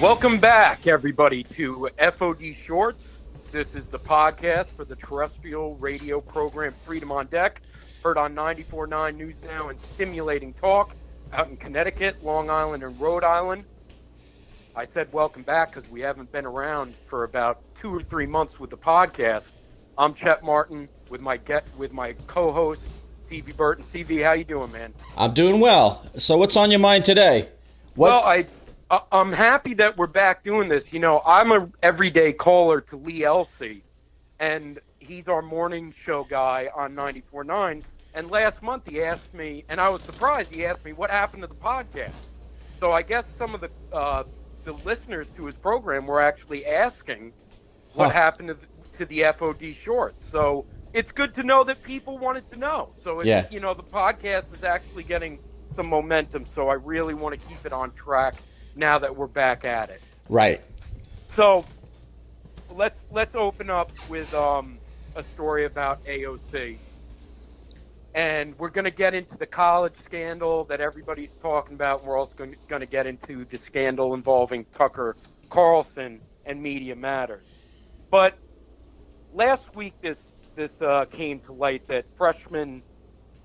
Welcome back, everybody, to FOD Shorts. This is the podcast for the terrestrial radio program Freedom on Deck, heard on 94.9 News Now and Stimulating Talk out in Connecticut, Long Island, and Rhode Island. I said welcome back because we haven't been around for about 2 or 3 months with the podcast. I'm Chet Martin with my co-host, CV Burton. CV, how you doing, man? I'm doing well. So what's on your mind today? Well, I'm happy that we're back doing this. You know, I'm a everyday caller to Lee Elsey, and he's our morning show guy on 94.9. And last month he asked me, and I was surprised, he asked me what happened to the podcast. So I guess some of the listeners to his program were actually asking what happened to the FOD Shorts. So it's good to know that people wanted to know. So, you know, the podcast is actually getting some momentum, so I really want to keep it on track now that we're back at it. Right. So let's open up with a story about AOC. And we're going to get into the college scandal that everybody's talking about. We're also going to get into the scandal involving Tucker Carlson and Media Matters. But last week this came to light that freshman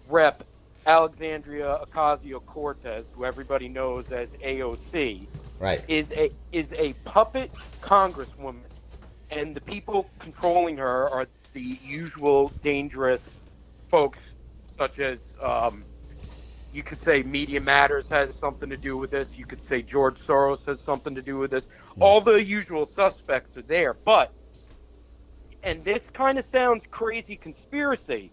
rep Alexandria Ocasio-Cortez, who everybody knows as AOC, right, is a puppet congresswoman, and the people controlling her are the usual dangerous folks, such as you could say Media Matters has something to do with this. You could say George Soros has something to do with this. All the usual suspects are there, and this kind of sounds crazy conspiracy,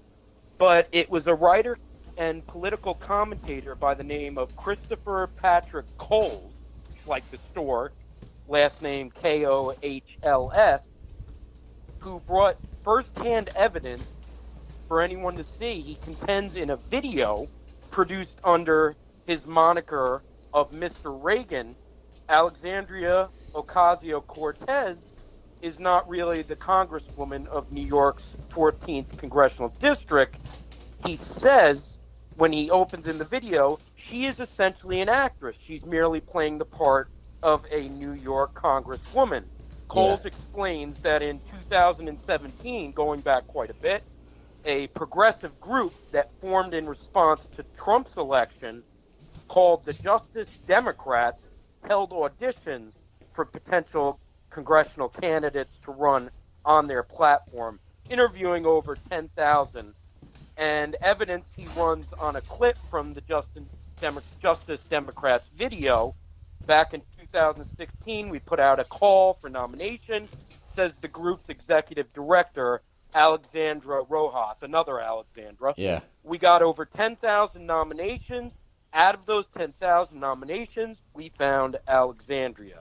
but it was a writer and political commentator by the name of Christopher Patrick Coles, like the store, last name Kohls, who brought firsthand evidence for anyone to see. He contends in a video produced under his moniker of Mr. Reagan, Alexandria Ocasio-Cortez is not really the congresswoman of New York's 14th congressional district. He says, when he opens in the video, she is essentially an actress. She's merely playing the part of a New York congresswoman. Coles explains that in 2017, going back quite a bit, a progressive group that formed in response to Trump's election called the Justice Democrats held auditions for potential congressional candidates to run on their platform, interviewing over 10,000. And evidence he runs on a clip from the Justice Democrats video. Back in 2016, we put out a call for nomination, says the group's executive director, Alexandra Rojas, another Alexandra. Yeah. We got over 10,000 nominations. Out of those 10,000 nominations, we found Alexandria.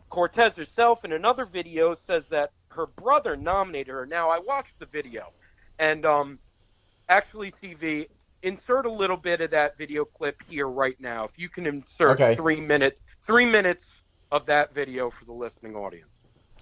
Cortez herself in another video says that her brother nominated her. Now, I watched the video, and actually, CV, insert a little bit of that video clip here right now. If you can insert 3 minutes of that video for the listening audience.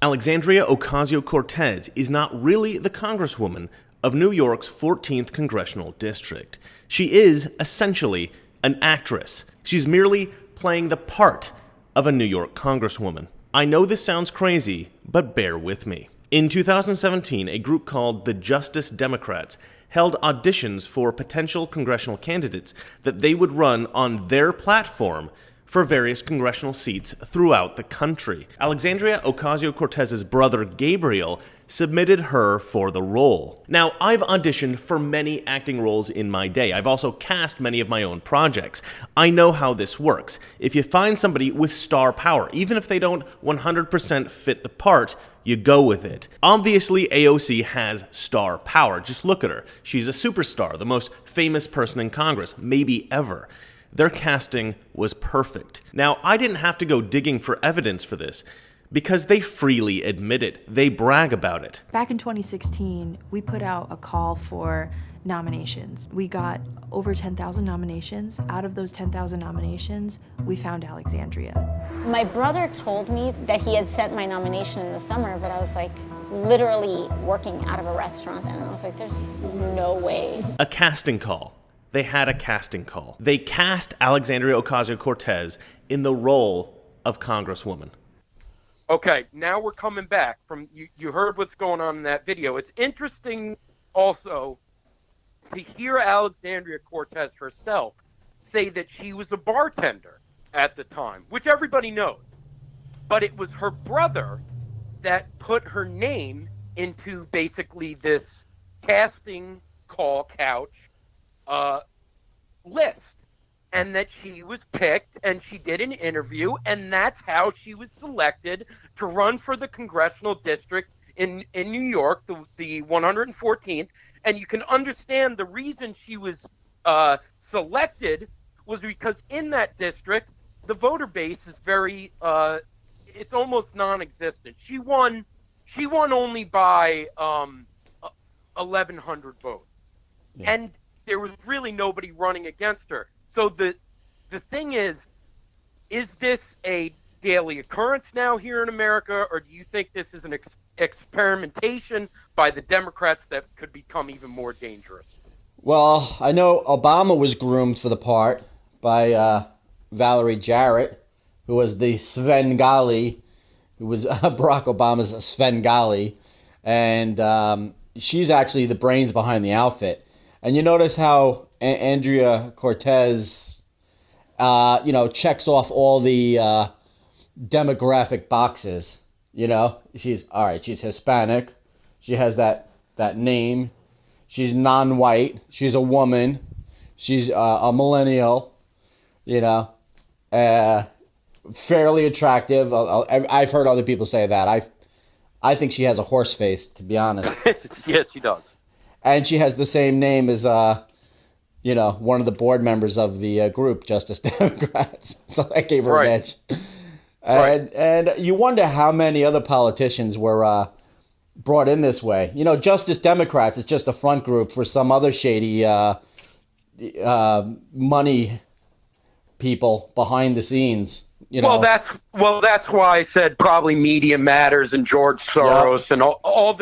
Alexandria Ocasio-Cortez is not really the congresswoman of New York's 14th congressional district. She is, essentially, an actress. She's merely playing the part of a New York congresswoman. I know this sounds crazy, but bear with me. In 2017, a group called the Justice Democrats held auditions for potential congressional candidates that they would run on their platform for various congressional seats throughout the country. Alexandria Ocasio-Cortez's brother Gabriel submitted her for the role. Now, I've auditioned for many acting roles in my day. I've also cast many of my own projects. I know how this works. If you find somebody with star power, even if they don't 100% fit the part, you go with it. Obviously, AOC has star power. Just look at her. She's a superstar, the most famous person in Congress, maybe ever. Their casting was perfect. Now, I didn't have to go digging for evidence for this because they freely admit it. They brag about it. Back in 2016, we put out a call for nominations. We got over 10,000 nominations. Out of those 10,000 nominations, we found Alexandria. My brother told me that he had sent my nomination in the summer, but I was like literally working out of a restaurant then, and I was like, there's no way. A casting call. They had a casting call. They cast Alexandria Ocasio-Cortez in the role of Congresswoman. Okay, now we're coming back from you heard what's going on in that video. It's interesting also to hear Alexandria Cortez herself say that she was a bartender at the time, which everybody knows. But it was her brother that put her name into basically this casting call couch list, and that she was picked and she did an interview, and that's how she was selected to run for the congressional district in New York, the 114th. And you can understand the reason she was selected was because in that district, the voter base is very, it's almost non-existent. She won only by 1,100 votes. Yeah. And there was really nobody running against her. So the thing is this a daily occurrence now here in America, or do you think this is an experimentation by the Democrats that could become even more dangerous? Well, I know Obama was groomed for the part by Valerie Jarrett, who was the Svengali, who was Barack Obama's Svengali, and she's actually the brains behind the outfit. And you notice how Andrea Cortez, checks off all the demographic boxes. She's Hispanic. She has that name. She's non-white. She's a woman. She's a millennial. Fairly attractive. I've heard other people say that. I think she has a horse face, to be honest. Yes, she does. And she has the same name as, one of the board members of the group, Justice Democrats. So that gave her an edge. And you wonder how many other politicians were brought in this way. Justice Democrats is just a front group for some other shady money people behind the scenes. Well, that's why I said probably Media Matters and George Soros and all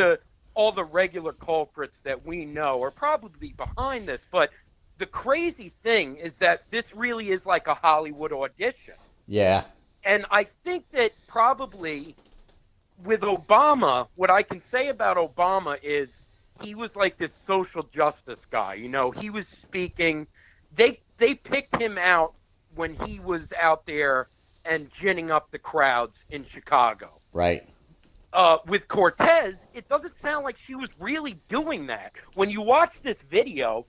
the regular culprits that we know are probably behind this. But the crazy thing is that this really is like a Hollywood audition. Yeah. And I think that probably with Obama, what I can say about Obama is he was like this social justice guy. He was speaking. They picked him out when he was out there and ginning up the crowds in Chicago. Right. With Cortez, it doesn't sound like she was really doing that. When you watch this video,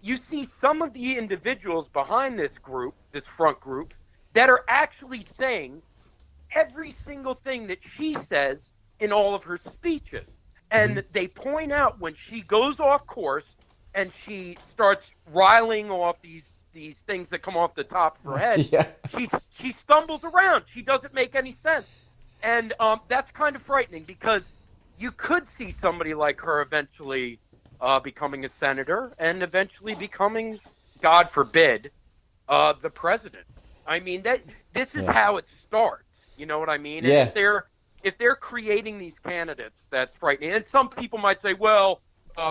you see some of the individuals behind this group, this front group, that are actually saying every single thing that she says in all of her speeches. And they point out when she goes off course and she starts riling off these things that come off the top of her head, she stumbles around. She doesn't make any sense. And that's kind of frightening because you could see somebody like her eventually becoming a senator and eventually becoming, God forbid, the president. I mean, this is how it starts. You know what I mean? Yeah. And if they're creating these candidates, that's frightening. And some people might say, well,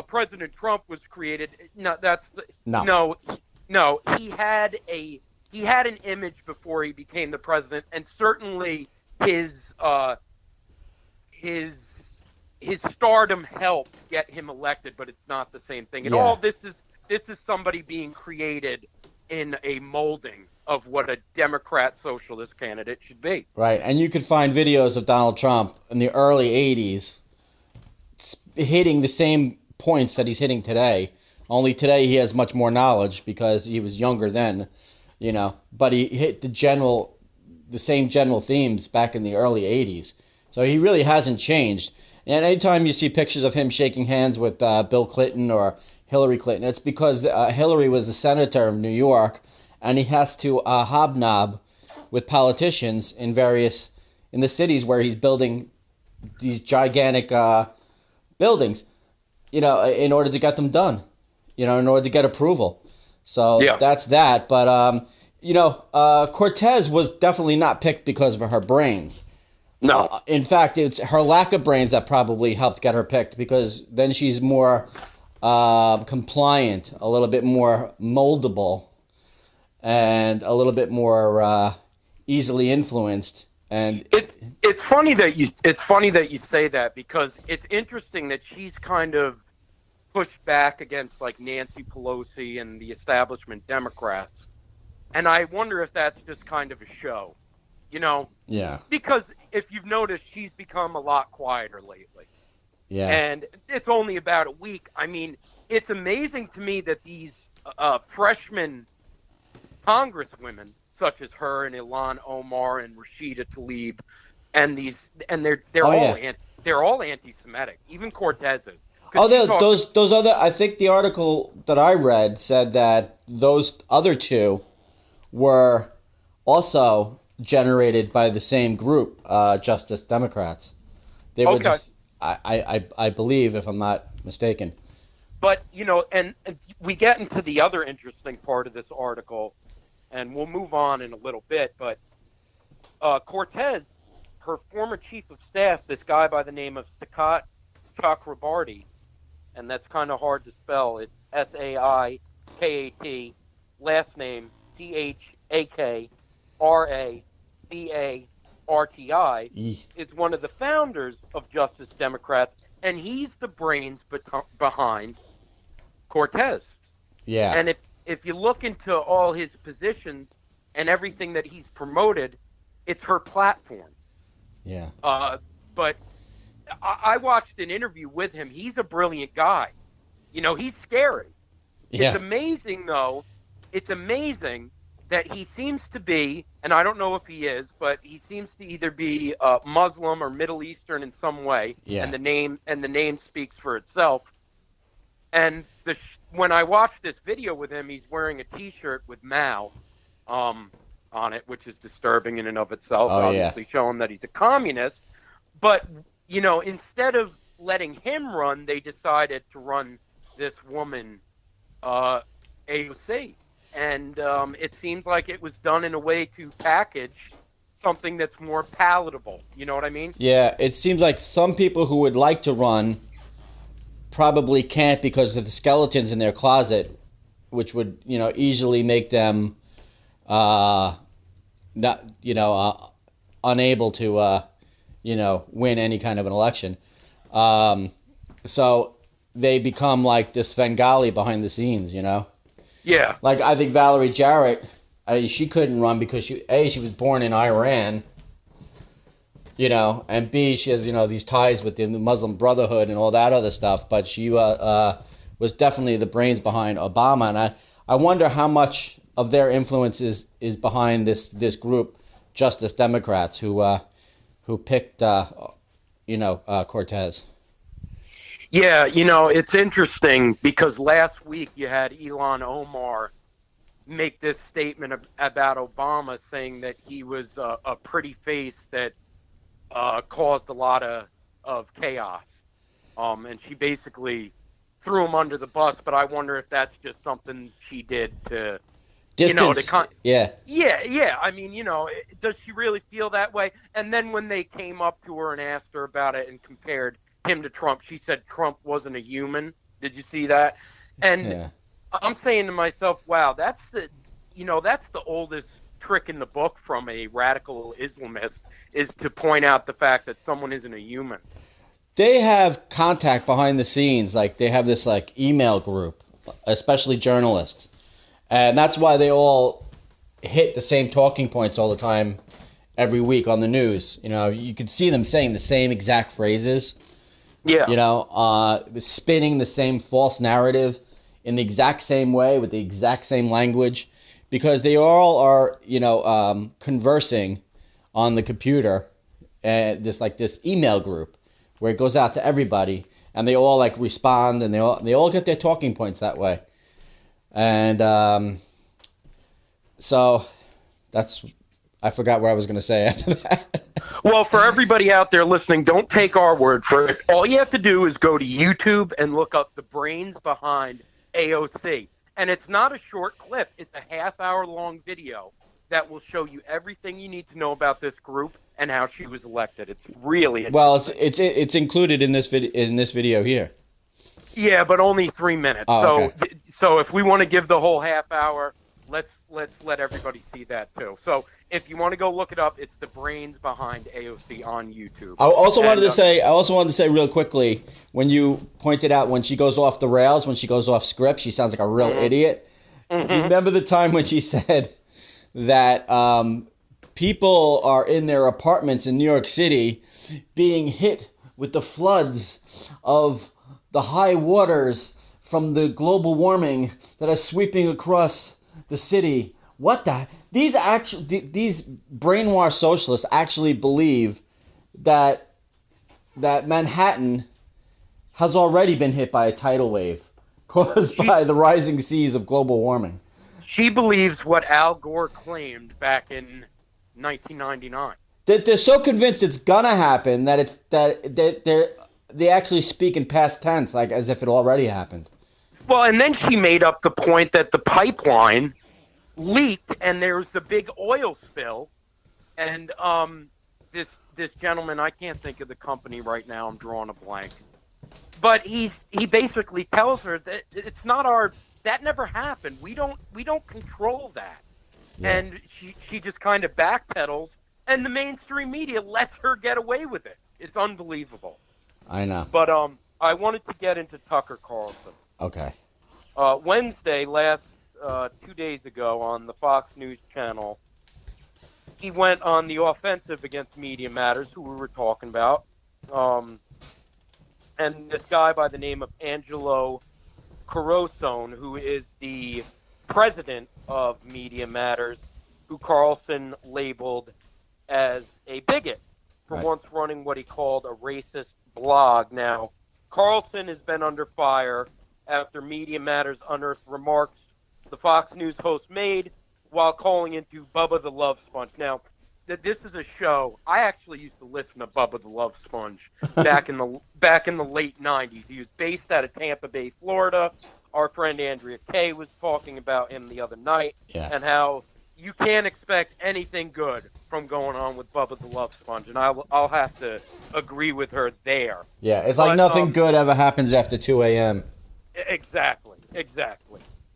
President Trump was created. No. He had an image before he became the president, and certainly his stardom helped get him elected, but it's not the same thing. And all this is somebody being created in a molding of what a Democrat socialist candidate should be. Right, and you could find videos of Donald Trump in the early 80s hitting the same points that he's hitting today. Only today he has much more knowledge because he was younger then, but he hit the same general themes back in the early 80s. So he really hasn't changed. And anytime you see pictures of him shaking hands with Bill Clinton or Hillary Clinton, it's because Hillary was the senator of New York, and he has to hobnob with politicians in the cities where he's building these gigantic buildings, in order to get them done, in order to get approval. So that's that. But, Cortez was definitely not picked because of her brains. No. In fact, it's her lack of brains that probably helped get her picked, because then she's more compliant, a little bit more moldable, and a little bit more easily influenced. And it's funny that you say that, because it's interesting that she's kind of pushed back against like Nancy Pelosi and the establishment Democrats, and I wonder if that's just kind of a show, Yeah. Because if you've noticed, she's become a lot quieter lately. Yeah. And it's only about a week. I mean, it's amazing to me that these freshman congresswomen, such as her and Ilhan Omar and Rashida Tlaib, and they're all anti-Semitic. Even Cortez is. Oh, those other. I think the article that I read said that those other two were also generated by the same group, Justice Democrats. They were just, I believe, if I'm not mistaken. But and we get into the other interesting part of this article, and we'll move on in a little bit. But Cortez, her former chief of staff, this guy by the name of Sakat Chakrabarti, and that's kind of hard to spell. It's Saikat, last name Chakrabarti, is one of the founders of Justice Democrats, and he's the brains behind Cortez. Yeah. And if you look into all his positions and everything that he's promoted, it's her platform. Yeah. But I watched an interview with him. He's a brilliant guy. He's scary. Yeah. It's amazing, though. It's amazing that he seems to be, and I don't know if he is, but he seems to either be Muslim or Middle Eastern in some way. Yeah. And the name speaks for itself. And when I watched this video with him, he's wearing a T-shirt with Mao on it, which is disturbing in and of itself. Obviously, showing that he's a communist. But instead of letting him run, they decided to run this woman, AOC. And it seems like it was done in a way to package something that's more palatable. You know what I mean? Yeah, it seems like some people who would like to run probably can't because of the skeletons in their closet, which would, easily make them unable to, win any kind of an election. So they become like this Bengali behind the scenes, Yeah. Like, I think Valerie Jarrett, she couldn't run because she was born in Iran, and B, she has, these ties with the Muslim Brotherhood and all that other stuff, but she was definitely the brains behind Obama, and I wonder how much of their influence is behind this group, Justice Democrats, who picked, Cortez. Yeah, it's interesting because last week you had Ilhan Omar make this statement about Obama, saying that he was a pretty face that caused a lot of chaos. And she basically threw him under the bus, but I wonder if that's just something she did to... Distance. Yeah. I mean, does she really feel that way? And then when they came up to her and asked her about it and compared him to Trump, she said Trump wasn't a human. Did you see that? And I'm saying to myself, wow, that's the oldest trick in the book from a radical Islamist, is to point out the fact that someone isn't a human. They have contact behind the scenes, like they have this like email group, especially journalists. And that's why they all hit the same talking points all the time every week on the news. You could see them saying the same exact phrases. Yeah. Spinning the same false narrative in the exact same way with the exact same language, because they all are, conversing on the computer, this email group where it goes out to everybody, and they all like respond, and they all get their talking points that way. And so I forgot what I was going to say after that. Well, for everybody out there listening, don't take our word for it. All you have to do is go to YouTube and look up the brains behind AOC. And it's not a short clip. It's a half-hour-long video that will show you everything you need to know about this group and how she was elected. It's really interesting. Well, it's included in this video here. Yeah, but only 3 minutes. Oh, okay. So if we want to give the whole half hour, Let's let everybody see that too. So if you want to go look it up, it's the brains behind AOC on YouTube. I also wanted to say real quickly, when you pointed out when she goes off the rails, when she goes off script, she sounds like a real idiot. Mm-hmm. Do you remember the time when she said that people are in their apartments in New York City being hit with the floods of the high waters from the global warming that is sweeping across the city? What the? These brainwashed socialists actually believe that Manhattan has already been hit by a tidal wave caused by the rising seas of global warming. She believes what Al Gore claimed back in 1999. They're so convinced it's gonna happen that they actually speak in past tense, like as if it already happened. Well, and then she made up the point that the pipeline leaked and there was a big oil spill. And this gentleman, I can't think of the company right now, I'm drawing a blank. But he basically tells her that it's not that never happened. We don't control that. Yeah. And she just kind of backpedals, and the mainstream media lets her get away with it. It's unbelievable. I know. But I wanted to get into Tucker Carlson. Okay. Wednesday, 2 days ago, on the Fox News channel, he went on the offensive against Media Matters, who we were talking about. And this guy by the name of Angelo Carusone, who is the president of Media Matters, who Carlson labeled as a bigot for once running what he called a racist blog. Now, Carlson has been under fire after Media Matters unearthed remarks the Fox News host made while calling into Bubba the Love Sponge. Now, this is a show. I actually used to listen to Bubba the Love Sponge back in the late 90s. He was based out of Tampa Bay, Florida. Our friend Andrea Kay was talking about him the other night and how you can't expect anything good from going on with Bubba the Love Sponge, and I'll have to agree with her there. Yeah, it's like nothing good ever happens after 2 a.m. Exactly.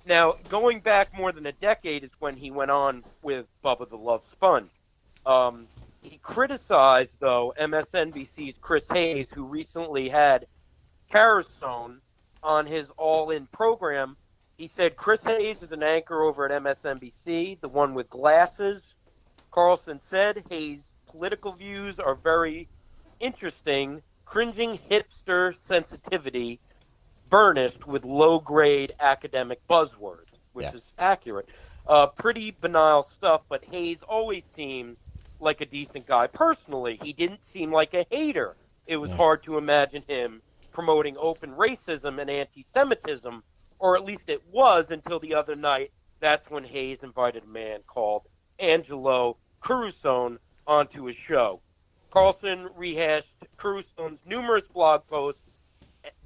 Now, going back more than a decade is when he went on with Bubba the Love Sponge. He criticized, though, MSNBC's Chris Hayes, who recently had Carusone on his All In program. He said Chris Hayes is an anchor over at MSNBC, the one with glasses. Carlson said Hayes' political views are very interesting, cringing hipster sensitivity, burnished with low-grade academic buzzwords, which is accurate. Pretty banal stuff, but Hayes always seemed like a decent guy. Personally, he didn't seem like a hater. It was hard to imagine him promoting open racism and anti-Semitism, or at least it was until the other night. That's when Hayes invited a man called Angelo Carusone onto his show. Carlson rehashed Carusone's numerous blog posts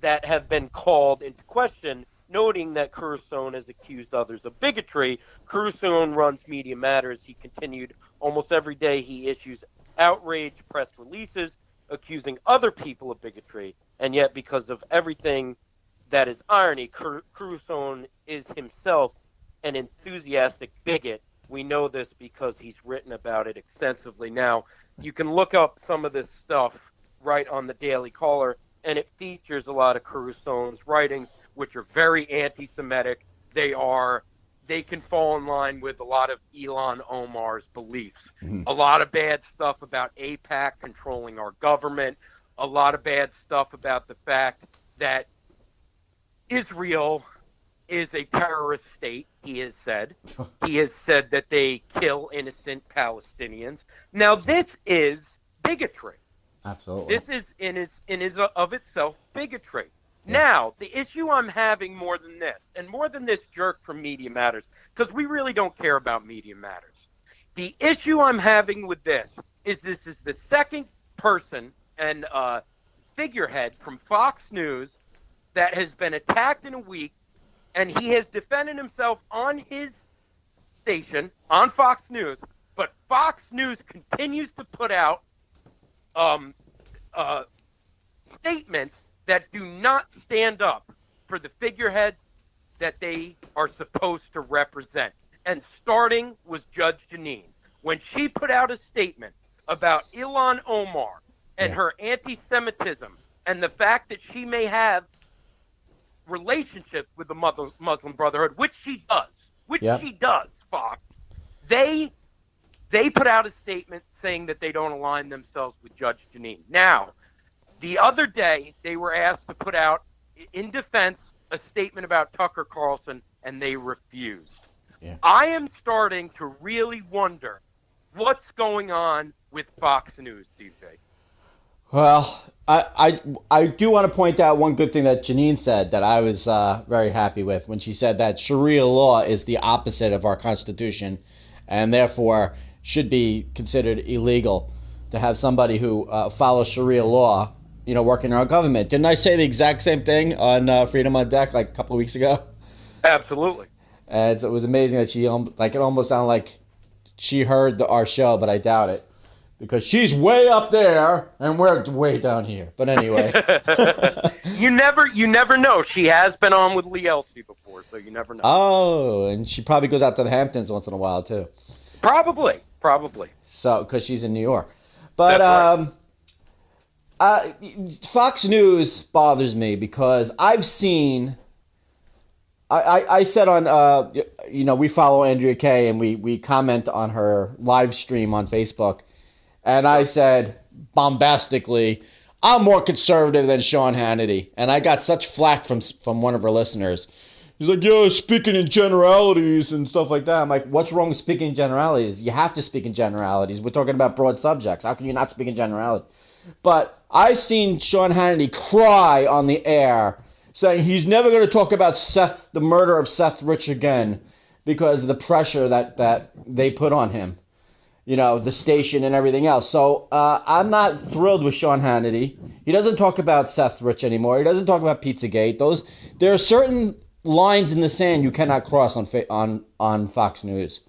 that have been called into question, noting that Carusone has accused others of bigotry. Carusone runs Media Matters. He continued, almost every day he issues outrage press releases accusing other people of bigotry, and yet because of everything that is irony, Carusone is himself an enthusiastic bigot. We know this because he's written about it extensively. Now, you can look up some of this stuff right on the Daily Caller, and it features a lot of Carusone's writings, which are very anti-Semitic. They can fall in line with a lot of Ilhan Omar's beliefs. Mm-hmm. A lot of bad stuff about AIPAC controlling our government. A lot of bad stuff about the fact that Israel is a terrorist state, he has said. He has said that they kill innocent Palestinians. Now, this is bigotry. Absolutely. This is in of itself bigotry. Yeah. Now, the issue I'm having more than this jerk from Media Matters, because we really don't care about Media Matters. The issue I'm having with this is the second person and figurehead from Fox News that has been attacked in a week, and he has defended himself on his station, on Fox News, but Fox News continues to put out statements that do not stand up for the figureheads that they are supposed to represent. and starting was Judge Jeanine. When she put out a statement about Ilhan Omar and her anti-Semitism and the fact that she may have relationship with the Muslim Brotherhood, which she does, Fox, they put out a statement saying that they don't align themselves with Judge Jeanine. Now, the other day, they were asked to put out, in defense, a statement about Tucker Carlson, and they refused. Yeah. I am starting to really wonder what's going on with Fox News, DJ. Well, I do want to point out one good thing that Janine said that I was very happy with when she said that Sharia law is the opposite of our Constitution and therefore should be considered illegal to have somebody who follows Sharia law, working in our government. Didn't I say the exact same thing on Freedom on Deck like a couple of weeks ago? Absolutely. And it was amazing that she, it almost sounded like she heard our show, but I doubt it. Because she's way up there and we're way down here. But anyway. You never know. She has been on with Lee Elsie before, so you never know. Oh, and she probably goes out to the Hamptons once in a while, too. Probably. So, because she's in New York. But Fox News bothers me because I've seen... I said on, we follow Andrea Kaye and we comment on her live stream on Facebook. And I said bombastically, I'm more conservative than Sean Hannity. And I got such flack from one of her listeners. He's like, yeah, speaking in generalities and stuff like that. I'm like, what's wrong with speaking in generalities? You have to speak in generalities. We're talking about broad subjects. How can you not speak in generalities? But I've seen Sean Hannity cry on the air saying he's never going to talk about the murder of Seth Rich again because of the pressure that they put on him. The station and everything else. So I'm not thrilled with Sean Hannity. He doesn't talk about Seth Rich anymore. He doesn't talk about Pizzagate. There are certain lines in the sand you cannot cross on Fox News.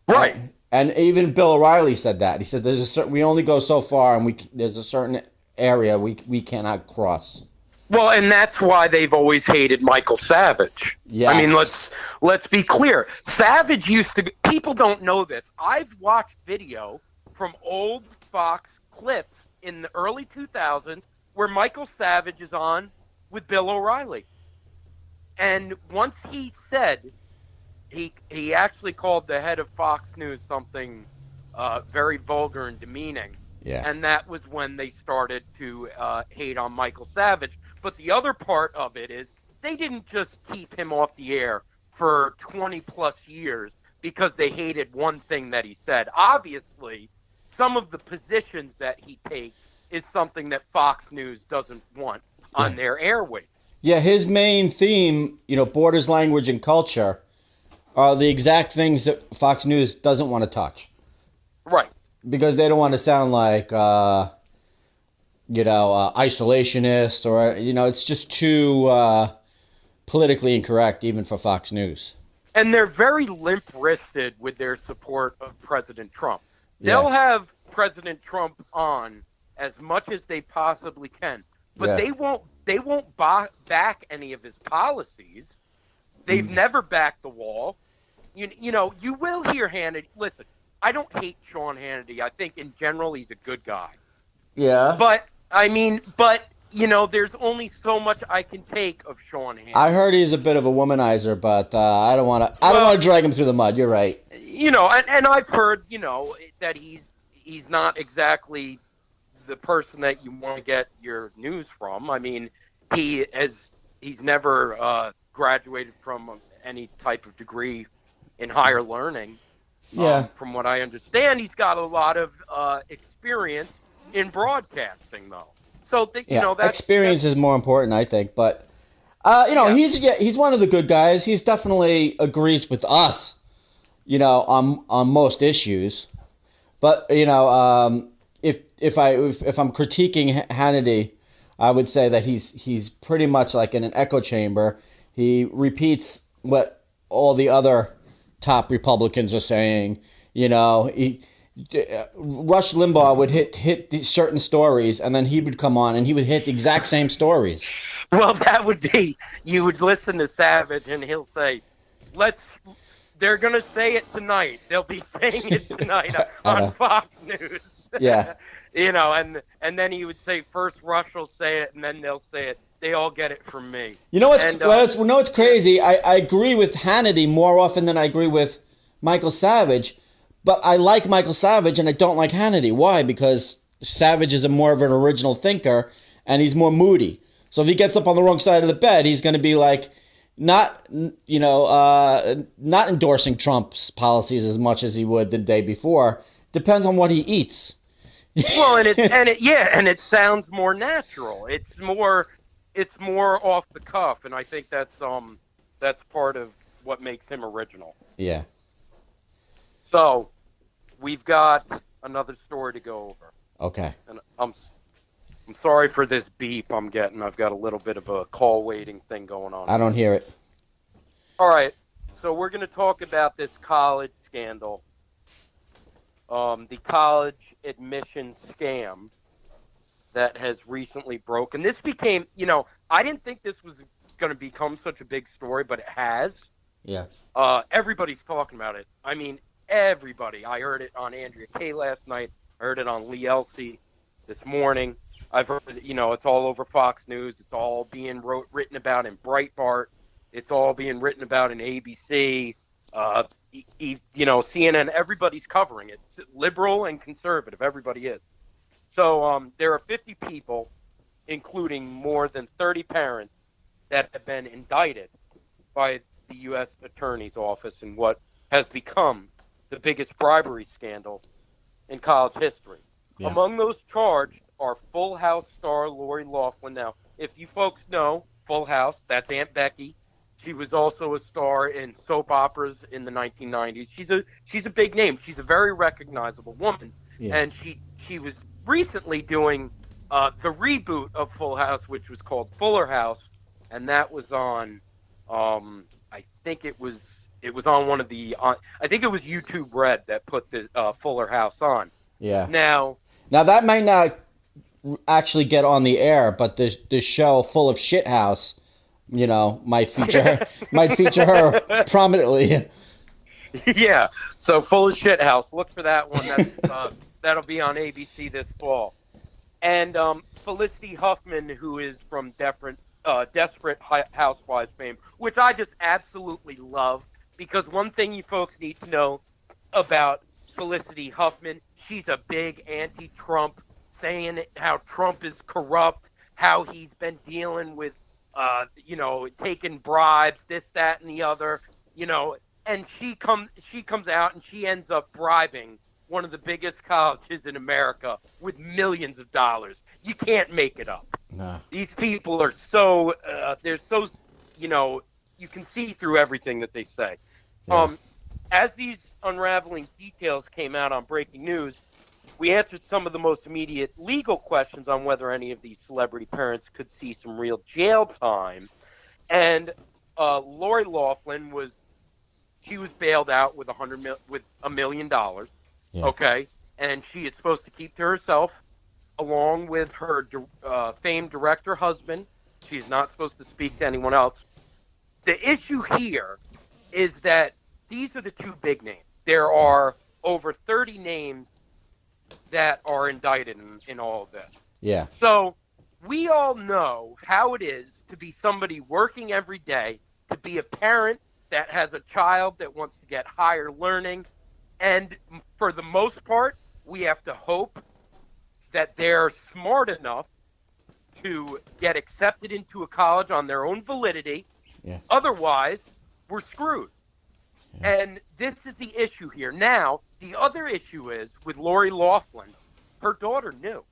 Right. And even Bill O'Reilly said that. He said we only go so far, and there's a certain area we cannot cross. Well, and that's why they've always hated Michael Savage. Yes. I mean, let's be clear. Savage people don't know this. I've watched video from old Fox clips in the early 2000s where Michael Savage is on with Bill O'Reilly. And once he said, he actually called the head of Fox News something very vulgar and demeaning. Yeah. And that was when they started to hate on Michael Savage. But the other part of it is they didn't just keep him off the air for 20-plus years because they hated one thing that he said. Obviously, some of the positions that he takes is something that Fox News doesn't want on their airwaves. Yeah, his main theme, borders, language, and culture, are the exact things that Fox News doesn't want to touch. Right. Because they don't want to sound like... isolationist or, it's just too politically incorrect even for Fox News. And they're very limp-wristed with their support of President Trump. They'll have President Trump on as much as they possibly can, but they won't back any of his policies. They've never backed the wall. You will hear Hannity. Listen, I don't hate Sean Hannity. I think in general he's a good guy. Yeah. But there's only so much I can take of Sean Hannity. I heard he's a bit of a womanizer, but I don't want to drag him through the mud. You're right. And I've heard, that he's not exactly the person that you want to get your news from. I mean, he's never graduated from any type of degree in higher learning. Yeah. From what I understand, he's got a lot of experience in broadcasting, though. So that's experience is more important, I think. But he's one of the good guys. He's definitely agrees with us, on most issues. But if I'm critiquing Hannity, I would say that he's pretty much like in an echo chamber. He repeats what all the other top Republicans are saying. Rush Limbaugh would hit these certain stories, and then he would come on and he would hit the exact same stories. Well, that would be, you would listen to Savage and he'll say, They're going to say it tonight. They'll be saying it tonight on Fox News. Yeah. And then he would say, first Rush will say it, and then they'll say it. They all get it from me. You know what's crazy? I agree with Hannity more often than I agree with Michael Savage, but I like Michael Savage and I don't like Hannity. Why? Because Savage is more of an original thinker and he's more moody. So if he gets up on the wrong side of the bed, he's going to be like not endorsing Trump's policies as much as he would the day before. Depends on what he eats. Well, and it sounds more natural. It's more off the cuff, and I think that's part of what makes him original. Yeah. So, we've got another story to go over. Okay. And I'm sorry for this beep I'm getting. I've got a little bit of a call waiting thing going on. I don't hear it. All right. So we're going to talk about this college scandal, the college admission scam that has recently broken. This became, I didn't think this was going to become such a big story, but it has. Yeah. Everybody's talking about it. I mean, everybody. I heard it on Andrea Kay last night. I heard it on Lee Elsey this morning. I've heard it, it's all over Fox News. It's all being written about in Breitbart. It's all being written about in ABC. CNN. Everybody's covering it. It's liberal and conservative. Everybody is. So there are 50 people, including more than 30 parents, that have been indicted by the U.S. Attorney's Office in what has become the biggest bribery scandal in college history. Yeah. Among those charged are Full House star Lori Loughlin. Now, if you folks know Full House, that's Aunt Becky. She was also a star in soap operas in the 1990s. She's a big name. She's a very recognizable woman. Yeah. And she was recently doing the reboot of Full House, which was called Fuller House, and that was on I think it was on one of the I think it was YouTube Red that put the Fuller House on. Yeah. Now that might not actually get on the air, but the show Full of Shit House, might feature her prominently. Yeah. So Full of Shit House. Look for that one. That's that'll be on ABC this fall. And Felicity Huffman, who is from Desperate Housewives fame, which I just absolutely love, because one thing you folks need to know about Felicity Huffman, she's a big anti-Trump, saying how Trump is corrupt, how he's been dealing with, taking bribes, this, that, and the other, and she comes out and she ends up bribing one of the biggest colleges in America with millions of dollars. You can't make it up. Nah. These people are so, they're so, you can see through everything that they say. Yeah. As these unraveling details came out on Breaking News, we answered some of the most immediate legal questions on whether any of these celebrity parents could see some real jail time. And Lori Loughlin was bailed out with $1 million. Yeah. Okay, and she is supposed to keep to herself, along with her famed director husband. She's not supposed to speak to anyone else. The issue here is that these are the two big names. There are over 30 names that are indicted in all of this. Yeah. So we all know how it is to be somebody working every day, to be a parent that has a child that wants to get higher learning. And for the most part, we have to hope that they're smart enough to get accepted into a college on their own validity. Yeah. Otherwise, we're screwed. Yeah. And this is the issue here. Now, the other issue is with Lori Loughlin, her daughter knew.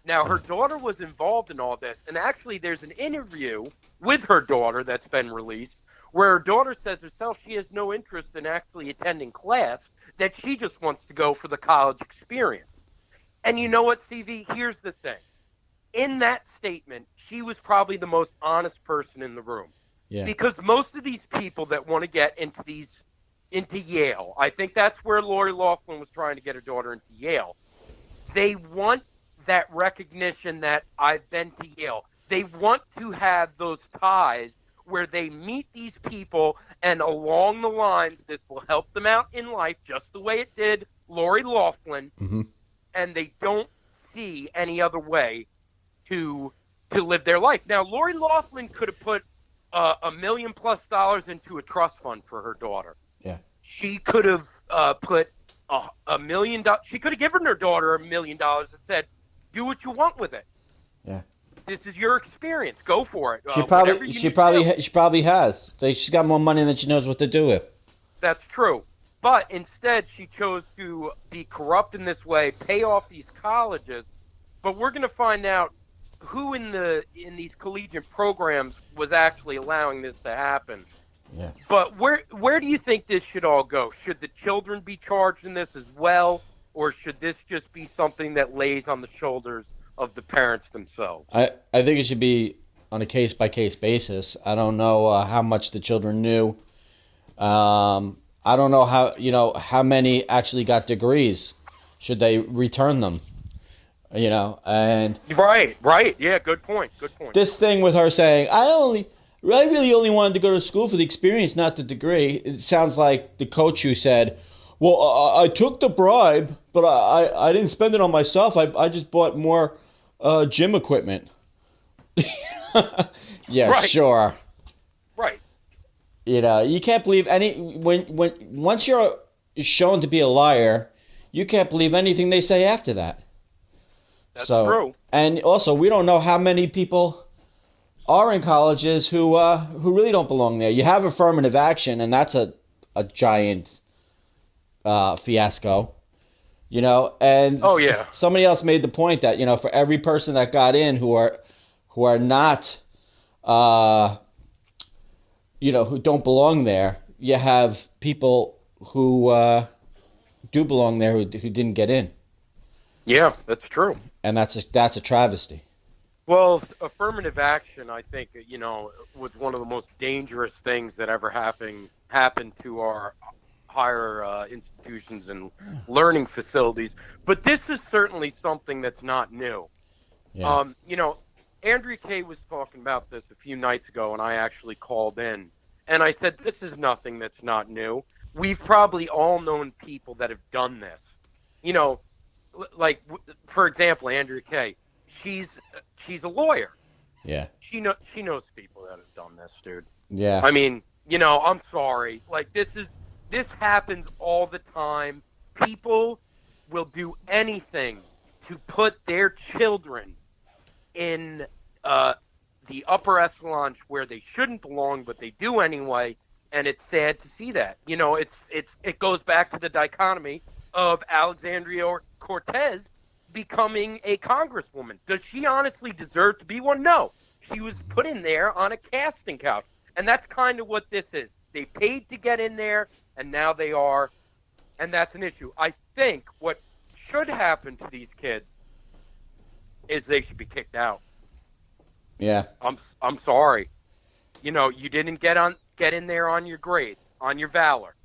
Now, her daughter was involved in all this. And actually, there's an interview with her daughter that's been released where her daughter says herself she has no interest in actually attending class, that she just wants to go for the college experience. And you know what, CV? Here's the thing. In that statement, she was probably the most honest person in the room. Yeah. Because most of these people that want to get into Yale, I think that's where Lori Loughlin was trying to get her daughter into Yale. They want that recognition that I've been to Yale. They want to have those ties where they meet these people, and along the lines, this will help them out in life just the way it did Lori Loughlin, and they don't see any other way to live their life. Now, Lori Loughlin could have put $1 million+ into a trust fund for her daughter. Yeah. She could have put $1 million. She could have given her daughter $1 million and said, "Do what you want with it. Yeah. This is your experience. Go for it." She probably has. She's got more money than she knows what to do with. That's true. But instead, she chose to be corrupt in this way, pay off these colleges. But we're going to find out who in these collegiate programs was actually allowing this to happen. Yeah. But where do you think this should all go? Should the children be charged in this as well, or should this just be something that lays on the shoulders of the parents themselves? I think it should be on a case-by-case basis. I don't know how much the children knew. I don't know how many actually got degrees. Should they return them? And right, yeah, good point. This thing with her saying, I really only wanted to go to school for the experience, not the degree. It sounds like the coach who said, well, I took the bribe, but I didn't spend it on myself. I just bought more gym equipment. Yeah, right. Sure. Right. You can't believe once you're shown to be a liar, you can't believe anything they say after that. That's true. And also, we don't know how many people are in colleges who really don't belong there. You have affirmative action, and that's a giant fiasco. And oh yeah, somebody else made the point that for every person that got in who are not who don't belong there, you have people who do belong there who didn't get in. Yeah, that's true. And that's a travesty. Well, affirmative action, I think, was one of the most dangerous things that ever happened to our higher institutions and learning facilities. But this is certainly something that's not new. Yeah. Andrea Kay was talking about this a few nights ago, and I actually called in. And I said, this is nothing that's not new. We've probably all known people that have done this. Like, for example, Andrea Kay. She's a lawyer. Yeah. She knows people that have done this, dude. Yeah. I mean, I'm sorry. Like, this happens all the time. People will do anything to put their children in the upper echelons where they shouldn't belong, but they do anyway. And it's sad to see that. It goes back to the dichotomy of Alexandria Cortez becoming a congresswoman. Does she honestly deserve to be one? No. She was put in there on a casting couch. And that's kind of what this is. They paid to get in there, and now they are. And that's an issue. I think what should happen to these kids is they should be kicked out. Yeah. I'm sorry. You didn't get in there on your grades, on your valor.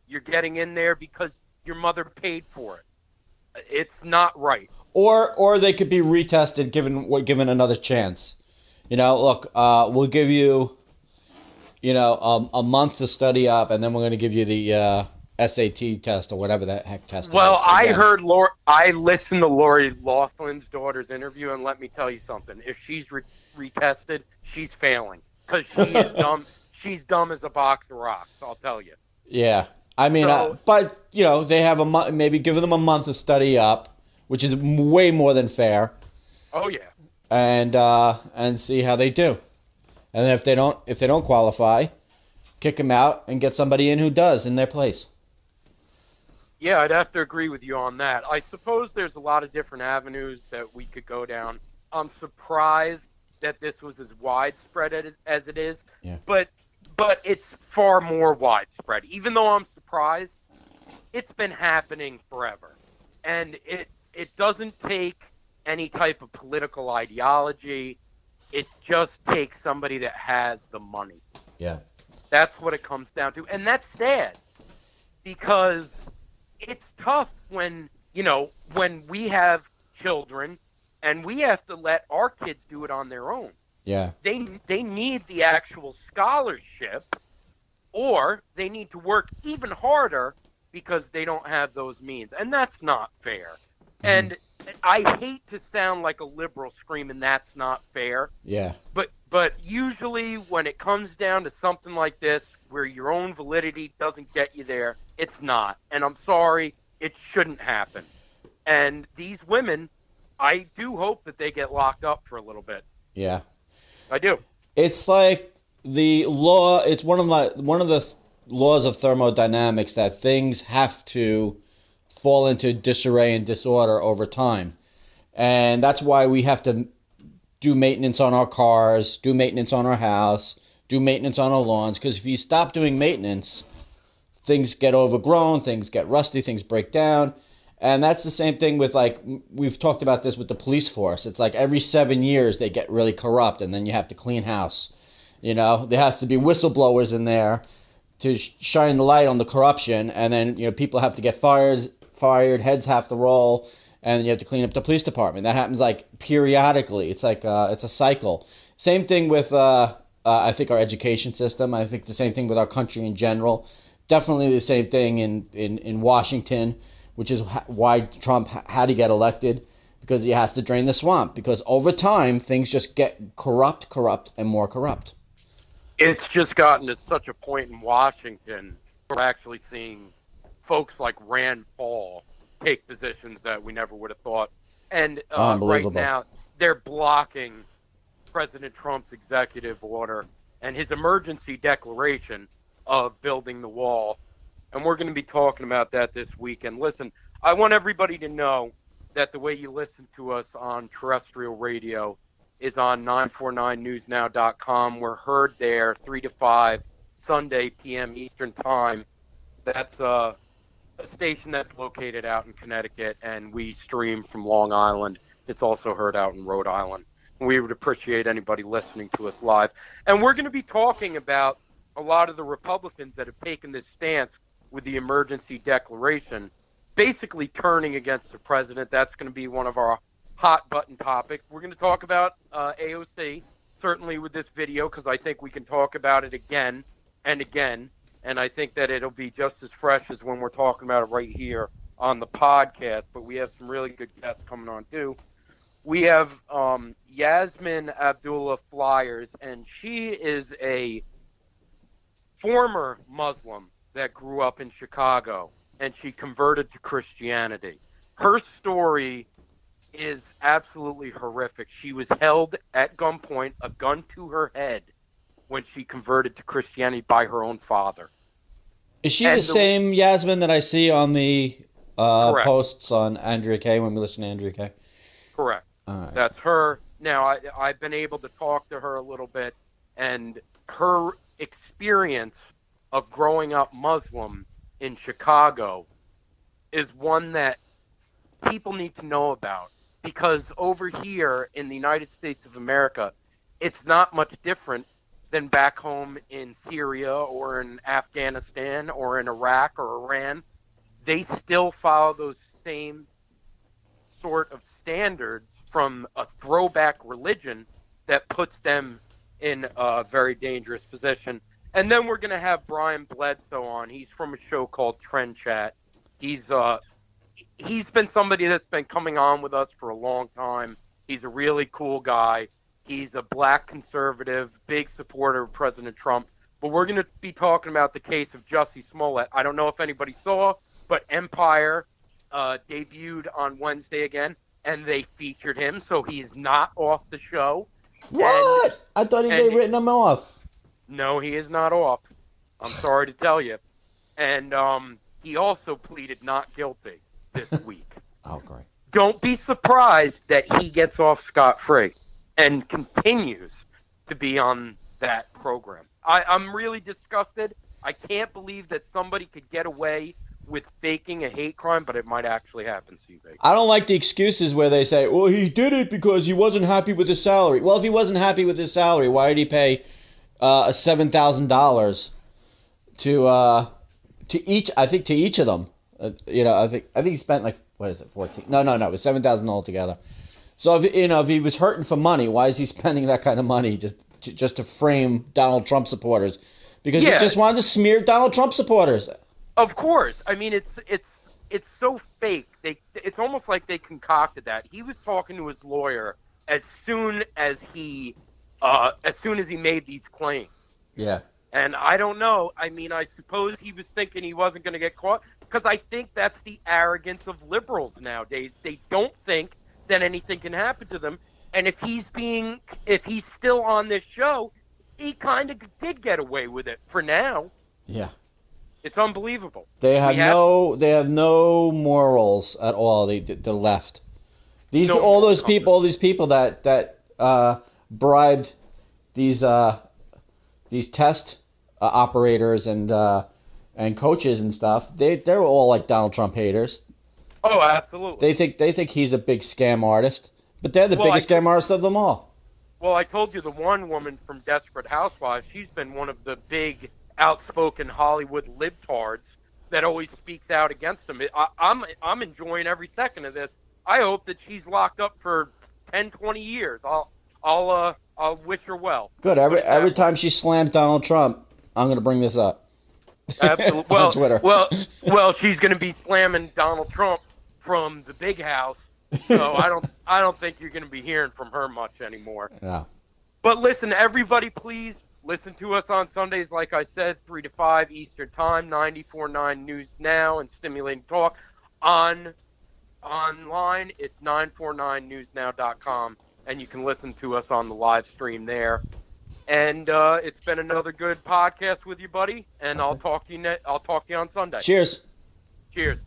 You're getting in there because your mother paid for it. It's not right. Or they could be retested, given another chance. Look, we'll give you, a month to study up, and then we're going to give you the SAT test or whatever that heck test. Well, I listened to Lori Loughlin's daughter's interview, and let me tell you something. If she's retested, she's failing because she is dumb. She's dumb as a box of rocks. I'll tell you. Yeah. I mean, but they have maybe giving them a month to study up, which is way more than fair. Oh yeah. And see how they do, and then if they don't qualify, kick them out and get somebody in who does in their place. Yeah, I'd have to agree with you on that. I suppose there's a lot of different avenues that we could go down. I'm surprised that this was as widespread as it is, yeah. But it's far more widespread. Even though I'm surprised, it's been happening forever. And it doesn't take any type of political ideology. It just takes somebody that has the money. Yeah. That's what it comes down to. And that's sad because it's tough when we have children and we have to let our kids do it on their own. Yeah. They need the actual scholarship, or they need to work even harder because they don't have those means. And that's not fair. And I hate to sound like a liberal screaming that's not fair. Yeah. But usually when it comes down to something like this, where your own validity doesn't get you there, it's not. And I'm sorry, it shouldn't happen. And these women, I do hope that they get locked up for a little bit. Yeah. I do. It's like the law. It's one of the laws of thermodynamics that things have to fall into disarray and disorder over time, and that's why we have to do maintenance on our cars, do maintenance on our house, do maintenance on our lawns. Because if you stop doing maintenance, things get overgrown, things get rusty, things break down. And that's the same thing with, like, we've talked about this with the police force. It's like every 7 years they get really corrupt, and then you have to clean house. You know, there has to be whistleblowers in there to shine the light on the corruption, and then, you know, people have to get fired, heads have to roll, and you have to clean up the police department. That happens, like, periodically. It's like it's a cycle. Same thing with, I think, our education system. I think the same thing with our country in general. Definitely the same thing in Washington, which is why Trump had to get elected, because he has to drain the swamp. Because over time, things just get corrupt, and more corrupt. It's just gotten to such a point in Washington, we're actually seeing folks like Rand Paul take positions that we never would have thought. And right now, they're blocking President Trump's executive order and his emergency declaration of building the wall. And we're going to be talking about that this week. And listen, I want everybody to know that the way you listen to us on terrestrial radio is on 949newsnow.com. We're heard there 3 to 5 Sunday PM Eastern Time. That's a station that's located out in Connecticut, and we stream from Long Island. It's also heard out in Rhode Island. We would appreciate anybody listening to us live. And we're going to be talking about a lot of the Republicans that have taken this stance with the emergency declaration, basically turning against the president. That's going to be one of our hot button topics. We're going to talk about AOC, certainly with this video, because I think we can talk about it again and again. And I think that it'll be just as fresh as when we're talking about it right here on the podcast. But we have some really good guests coming on, too. We have Yasmin Abdullah Flyers, and she is a former Muslim that grew up in Chicago, and she converted to Christianity. Her story is absolutely horrific. She was held at gunpoint, a gun to her head, when she converted to Christianity by her own father. Is she the same Yasmin that I see on the posts on Andrea Kay when we listen to Andrea Kay? Correct. Right. That's her. Now, I've been able to talk to her a little bit, and her experience of growing up Muslim in Chicago is one that people need to know about, because over here in the United States of America, it's not much different than back home in Syria or in Afghanistan or in Iraq or Iran. They still follow those same sort of standards from a throwback religion that puts them in a very dangerous position. And then we're going to have Brian Bledsoe on. He's from a show called Trend Chat. He's been somebody that's been coming on with us for a long time. He's a really cool guy. He's a black conservative, big supporter of President Trump. But we're going to be talking about the case of Jussie Smollett. I don't know if anybody saw, but Empire debuted on Wednesday again, and they featured him, so he's not off the show. What? I thought they'd written him off. No, he is not off. I'm sorry to tell you. And he also pleaded not guilty this week. Oh, great. Don't be surprised that he gets off scot-free and continues to be on that program. I'm really disgusted. I can't believe that somebody could get away with faking a hate crime, but it might actually happen, CV. I don't like the excuses where they say, well, he did it because he wasn't happy with his salary. Well, if he wasn't happy with his salary, why did he pay $7,000 to each? I think to each of them. I think he spent like, what is it, 14? No, it was $7,000 altogether. So if he was hurting for money, why is he spending that kind of money just to frame Donald Trump supporters? Because he just wanted to smear Donald Trump supporters. Of course. I mean, it's so fake. It's almost like they concocted that. He was talking to his lawyer as soon as he made these claims. Yeah. And I don't know. I mean, I suppose he was thinking he wasn't going to get caught, because I think that's the arrogance of liberals nowadays. They don't think that anything can happen to them. And if he's still on this show, he kind of did get away with it for now. Yeah. It's unbelievable. They have no morals at all. The left. All these people that bribed these test operators and coaches and stuff. They're all like Donald Trump haters. Oh, absolutely. They think he's a big scam artist, but they're the biggest scam artist of them all. Well, I told you the one woman from Desperate Housewives, she's been one of the big outspoken Hollywood libtards that always speaks out against him. I'm enjoying every second of this. I hope that she's locked up for 10, 20 years. I'll wish her well. Good. Every time she slams Donald Trump, I'm going to bring this up. Absolutely. Well, on Twitter. Well, she's going to be slamming Donald Trump from the big house. So I don't think you're going to be hearing from her much anymore. Yeah. But listen, everybody, please listen to us on Sundays, like I said, 3 to 5 Eastern Time, 94.9 News Now and Stimulating Talk. Online, it's 949newsnow.com, and you can listen to us on the live stream there. And it's been another good podcast with you, buddy. And I'll talk to you on Sunday. Cheers. Cheers.